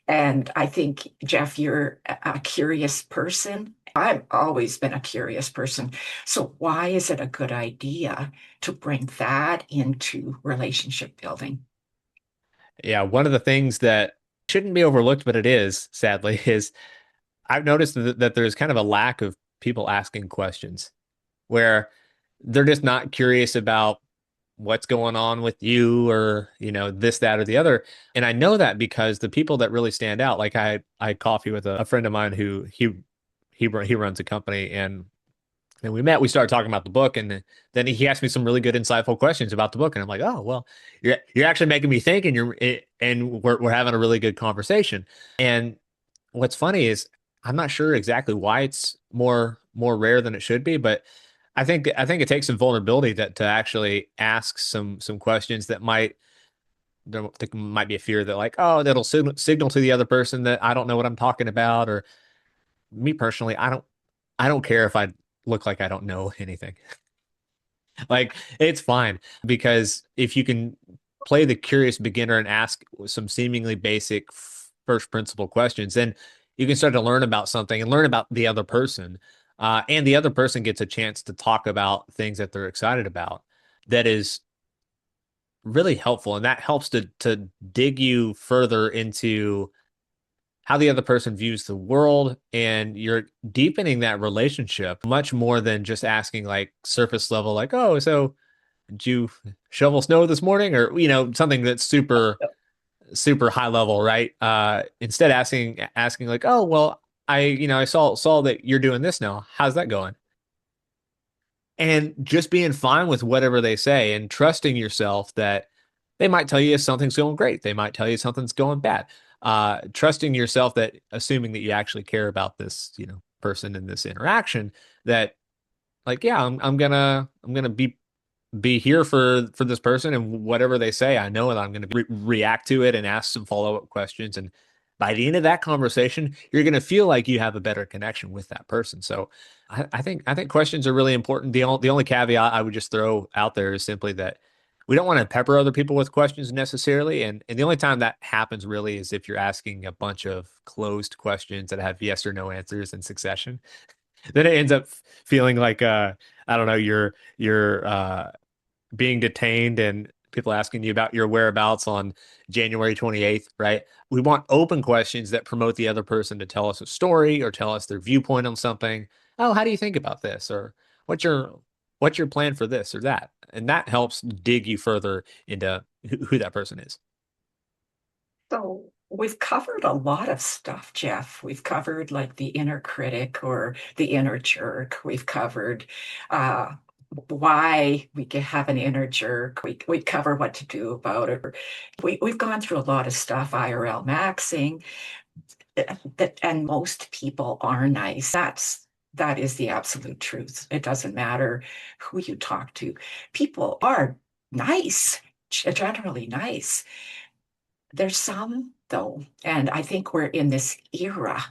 And I think, Jeff, you're a curious person. I've always been a curious person. So why is it a good idea to bring that into relationship building? Yeah, one of the things that shouldn't be overlooked, but it is, sadly, is I've noticed that there's kind of a lack of people asking questions where they're just not curious about what's going on with you or, this, that, or the other. And I know that because the people that really stand out, like I had coffee with a friend of mine who he runs a company, and we met, we started talking about the book, and then he asked me some really good, insightful questions about the book. And I'm like, oh, well, you're actually making me think, and we're having a really good conversation. And what's funny is I'm not sure exactly why it's more rare than it should be, but I think it takes some vulnerability to actually ask some questions that might be a fear that, like, oh, that'll signal to the other person that I don't know what I'm talking about. Or me personally, I don't care if I look like I don't know anything. Like, it's fine, because if you can play the curious beginner and ask some seemingly basic first principle questions, then you can start to learn about something and learn about the other person. And the other person gets a chance to talk about things that they're excited about. That is really helpful. And that helps to dig you further into how the other person views the world. And you're deepening that relationship much more than just asking, like, surface level, like, oh, so did you shovel snow this morning? Or, something that's super, super high level, right? Instead asking like, oh, well, I saw that you're doing this now. How's that going? And just being fine with whatever they say and trusting yourself that they might tell you something's going great. They might tell you something's going bad. Trusting yourself that, assuming that you actually care about this, person in this interaction, that, like, yeah, I'm gonna be here for this person, and whatever they say, I know that I'm going to react to it and ask some follow-up questions. And by the end of that conversation, you're going to feel like you have a better connection with that person. So I think questions are really important. The only caveat I would just throw out there is simply that we don't want to pepper other people with questions necessarily. And the only time that happens really is if you're asking a bunch of closed questions that have yes or no answers in succession. Then it ends up feeling like, I don't know, you're being detained and people asking you about your whereabouts on January 28th, right? We want open questions that promote the other person to tell us a story or tell us their viewpoint on something. Oh, how do you think about this? Or what's your what's your plan for this or that? And that helps dig you further into who that person is. So we've covered a lot of stuff, Jeff. We've covered like the inner critic or the inner jerk. We've covered uh, why we can have an inner jerk. We cover what to do about it. We've gone through a lot of stuff, IRL maxing, and most people are nice. That is the absolute truth. It doesn't matter who you talk to. People are nice, generally nice. There's some, though, and I think we're in this era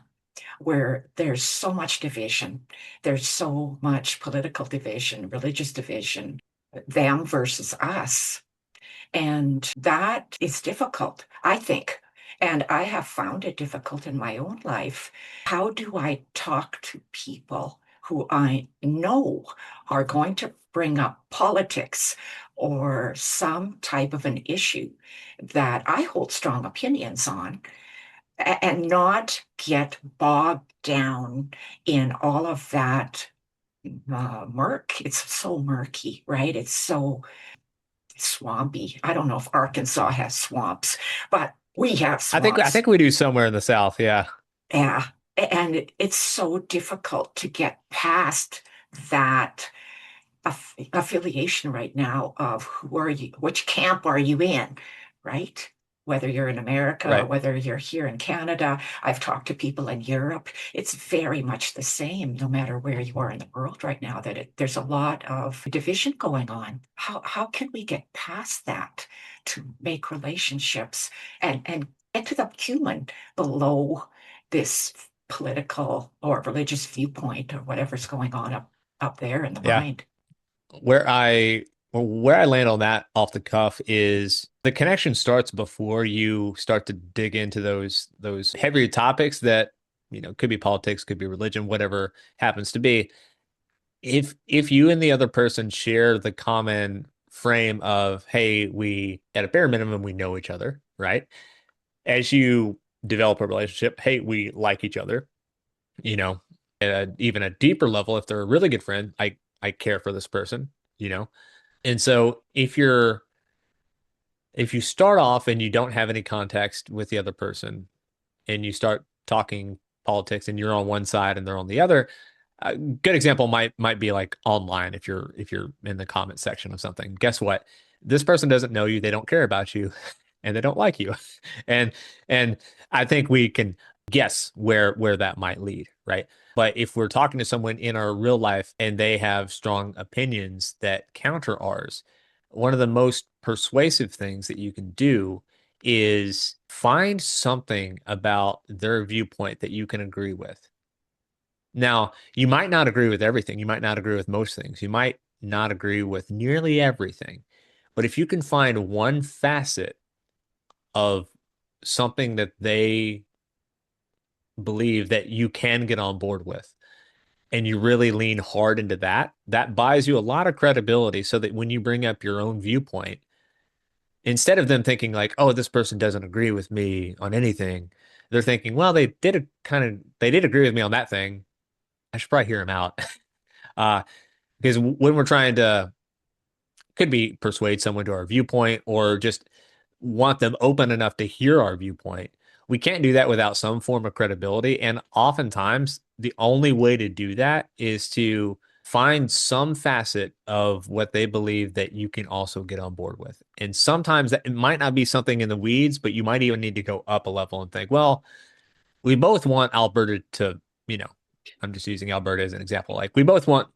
where there's so much division. There's so much political division, religious division, them versus us. And that is difficult, I think. And I have found it difficult in my own life. How do I talk to people who I know are going to bring up politics or some type of an issue that I hold strong opinions on, and not get bogged down in all of that murk? It's so murky, right? It's so swampy. I don't know if Arkansas has swamps, but we have I think I swamps. think we do somewhere in the South, yeah. Yeah. And it's so difficult to get past that affiliation right now of who are you, which camp are you in, right? Whether you're in America or Right. whether you're here in Canada. I've talked to people in Europe. It's very much the same, no matter where you are in the world right now, that there's a lot of division going on. How can we get past that to make relationships and get to the human below this political or religious viewpoint or whatever's going on up there in the Yeah. mind? Where I where I land on that off the cuff is the connection starts before you start to dig into those heavier topics that, could be politics, could be religion, whatever happens to be. If you and the other person share the common frame of, hey, we at a bare minimum we know each other, right? As you develop a relationship, hey, we like each other, you know, at even a deeper level, if they're a really good friend, I care for this person, you know. And so if you start off and you don't have any context with the other person and you start talking politics and you're on one side and they're on the other, a good example might be like online if you're in the comment section of something. Guess what? This person doesn't know you, they don't care about you, and they don't like you. And and I think we can guess where that might lead, right? But if we're talking to someone in our real life and they have strong opinions that counter ours, one of the most persuasive things that you can do is find something about their viewpoint that you can agree with. Now, you might not agree with everything. You might not agree with most things. You might not agree with nearly everything. But if you can find one facet of something that they believe that you can get on board with, and you really lean hard into that, that buys you a lot of credibility so that when you bring up your own viewpoint, instead of them thinking like, oh, this person doesn't agree with me on anything, they're thinking, well, they did agree with me on that thing. I should probably hear them out. Uh, because when we're trying to could be persuade someone to our viewpoint or just want them open enough to hear our viewpoint, we can't do that without some form of credibility. And oftentimes, the only way to do that is to find some facet of what they believe that you can also get on board with. And sometimes that it might not be something in the weeds, but you might even need to go up a level and think, well, we both want Alberta to, you know, I'm just using Alberta as an example. Like we both want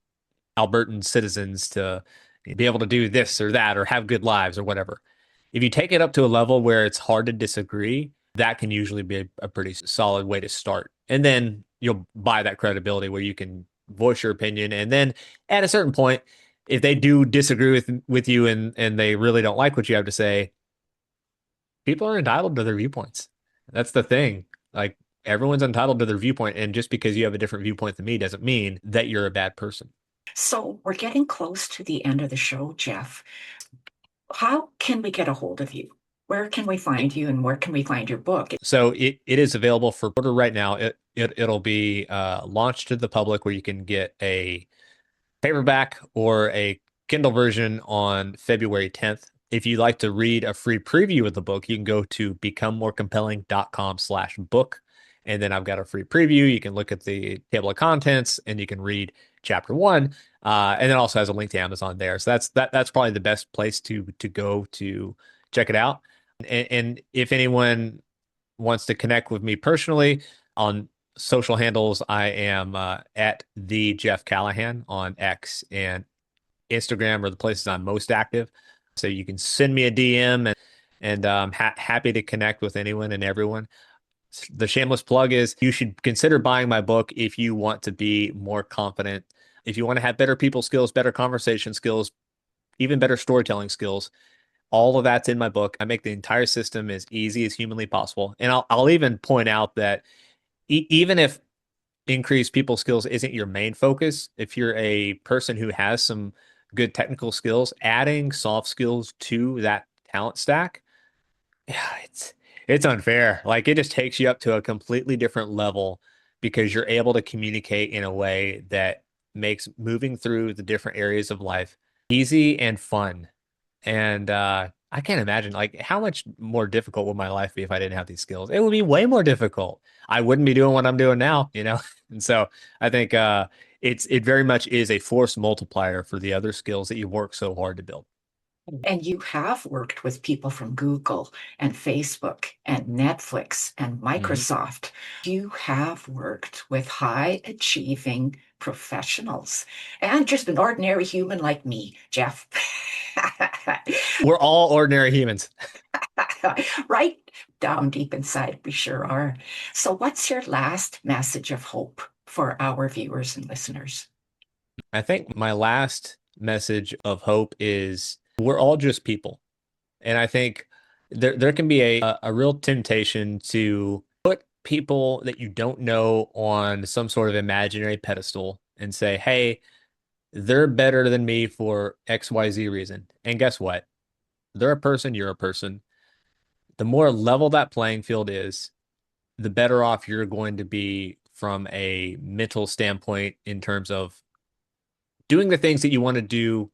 Albertan citizens to be able to do this or that or have good lives or whatever. If you take it up to a level where it's hard to disagree, that can usually be a pretty solid way to start. And then you'll buy that credibility where you can voice your opinion. And then at a certain point, if they do disagree with you and they really don't like what you have to say, people are entitled to their viewpoints. That's the thing. Like everyone's entitled to their viewpoint, and just because you have a different viewpoint than me doesn't mean that you're a bad person. So we're getting close to the end of the show, Jeff. How can we get a hold of you? Where can we find you and where can we find your book? So it is available for order right now. It'll be launched to the public where you can get a paperback or a Kindle version on February 10th. If you'd like to read a free preview of the book, you can go to becomemorecompelling.com/book. And then I've got a free preview. You can look at the table of contents and you can read chapter one. And it also has a link to Amazon there. So that's probably the best place to go to check it out. And if anyone wants to connect with me personally on social handles, I am at the Jeff Callahan on X and Instagram are the places I'm most active. So you can send me a DM and I'm happy to connect with anyone and everyone. The shameless plug is you should consider buying my book if you want to be more confident, if you want to have better people skills, better conversation skills, even better storytelling skills. All of that's in my book. I make the entire system as easy as humanly possible. And I'll even point out that even if increased people skills isn't your main focus, if you're a person who has some good technical skills, adding soft skills to that talent stack, yeah, it's unfair. Like it just takes you up to a completely different level because you're able to communicate in a way that makes moving through the different areas of life easy and fun. And I can't imagine like how much more difficult would my life be if I didn't have these skills. It would be way more difficult. I wouldn't be doing what I'm doing now, you know? And so I think it very much is a force multiplier for the other skills that you work so hard to build. And you have worked with people from Google and Facebook and Netflix and Hmm. Microsoft. You have worked with high achieving professionals and just an ordinary human like me, Jeff. We're all ordinary humans. Right down deep inside, we sure are. So, what's your last message of hope for our viewers and listeners? I think my last message of hope is we're all just people. And I think there can be a real temptation to put people that you don't know on some sort of imaginary pedestal and say, hey, they're better than me for XYZ reason. And guess what? They're a person, you're a person. The more level that playing field is, the better off you're going to be from a mental standpoint in terms of doing the things that you want to do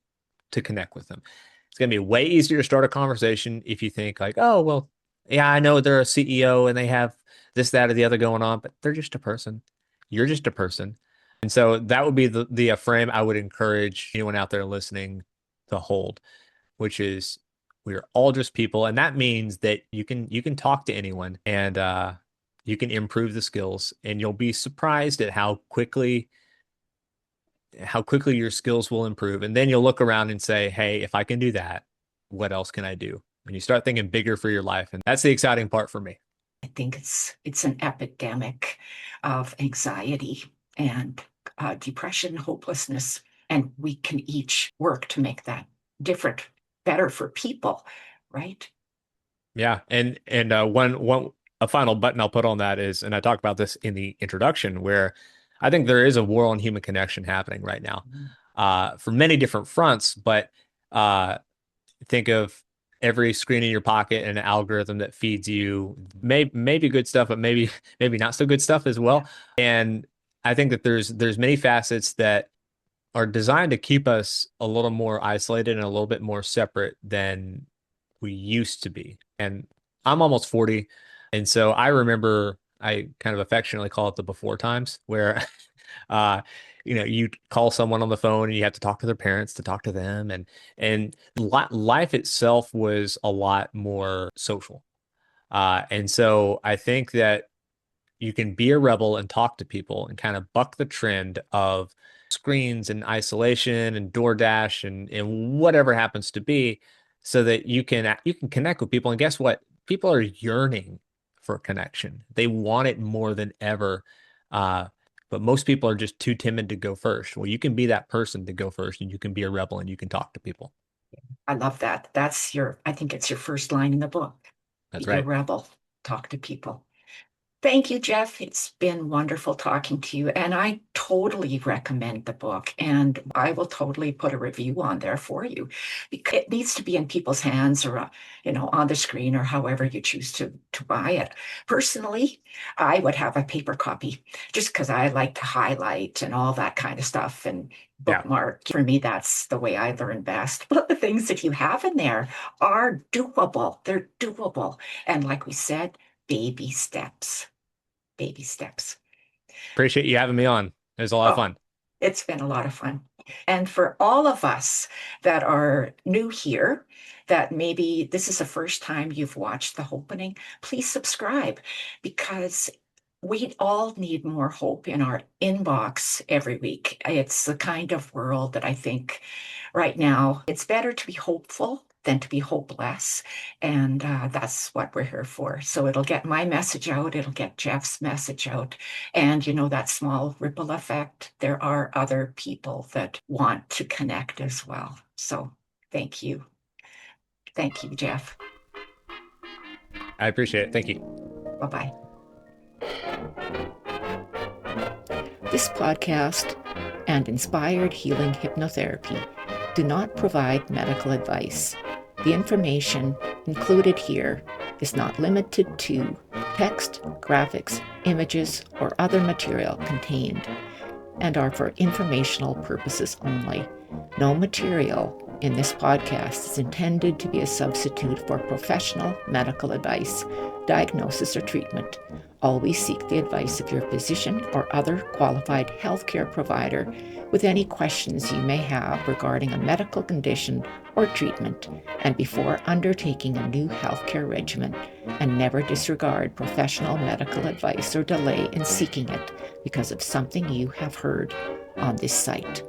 to connect with them. It's going to be way easier to start a conversation if you think like, oh, well, yeah, I know they're a CEO and they have this, that, or the other going on, but they're just a person. You're just a person. And so that would be the frame I would encourage anyone out there listening to hold, which is we're all just people. And that means that you can talk to anyone and you can improve the skills and you'll be surprised at how quickly your skills will improve. And then you'll look around and say, hey, if I can do that, what else can I do? And you start thinking bigger for your life. And that's the exciting part for me. I think it's an epidemic of anxiety and depression, hopelessness, and we can each work to make that different, better for people, right? Yeah. And one a final button I'll put on that is, and I talked about this in the introduction, where I think there is a war on human connection happening right now, for many different fronts. But uh, think of every screen in your pocket and an algorithm that feeds you maybe good stuff, but maybe not so good stuff as Yeah. well. And I think that there's many facets that are designed to keep us a little more isolated and a little bit more separate than we used to be. And I'm almost 40, and so I remember I kind of affectionately call it the before times where uh you call someone on the phone and you have to talk to their parents to talk to them and life itself was a lot more social. And so I think that you can be a rebel and talk to people and kind of buck the trend of screens and isolation and DoorDash and whatever happens to be so that you can connect with people. And guess what? People are yearning for connection. They want it more than ever. Uh, but most people are just too timid to go first. Well, you can be that person to go first and you can be a rebel and you can talk to people. I love that. I think it's your first line in the book. That's Be a right. rebel, talk to people. Thank you, Jeff. It's been wonderful talking to you. And I totally recommend the book. And I will totally put a review on there for you because it needs to be in people's hands or, on the screen or however you choose to buy it. Personally, I would have a paper copy just because I like to highlight and all that kind of stuff and Yeah. bookmark. For me, that's the way I learn best. But the things that you have in there are doable. They're doable. And like we said, baby steps. Baby steps. Appreciate you having me on. It was a lot of Oh, fun. it's been a lot of fun. And for all of us that are new here, that maybe this is the first time you've watched the Hopenning, please subscribe because we all need more hope in our inbox every week. It's the kind of world that I think right now it's better to be hopeful than to be hopeless. And that's what we're here for. So it'll get my message out, it'll get Jeff's message out. And that small ripple effect, there are other people that want to connect as well. So thank you. Thank you, Jeff. I appreciate it. Thank you. Bye bye. This podcast and inspired healing hypnotherapy do not provide medical advice. The information included here is not limited to text, graphics, images, or other material contained and are for informational purposes only. No material in this podcast is intended to be a substitute for professional medical advice, diagnosis, or treatment. Always seek the advice of your physician or other qualified healthcare provider with any questions you may have regarding a medical condition or treatment, and before undertaking a new healthcare regimen, and never disregard professional medical advice or delay in seeking it because of something you have heard on this site.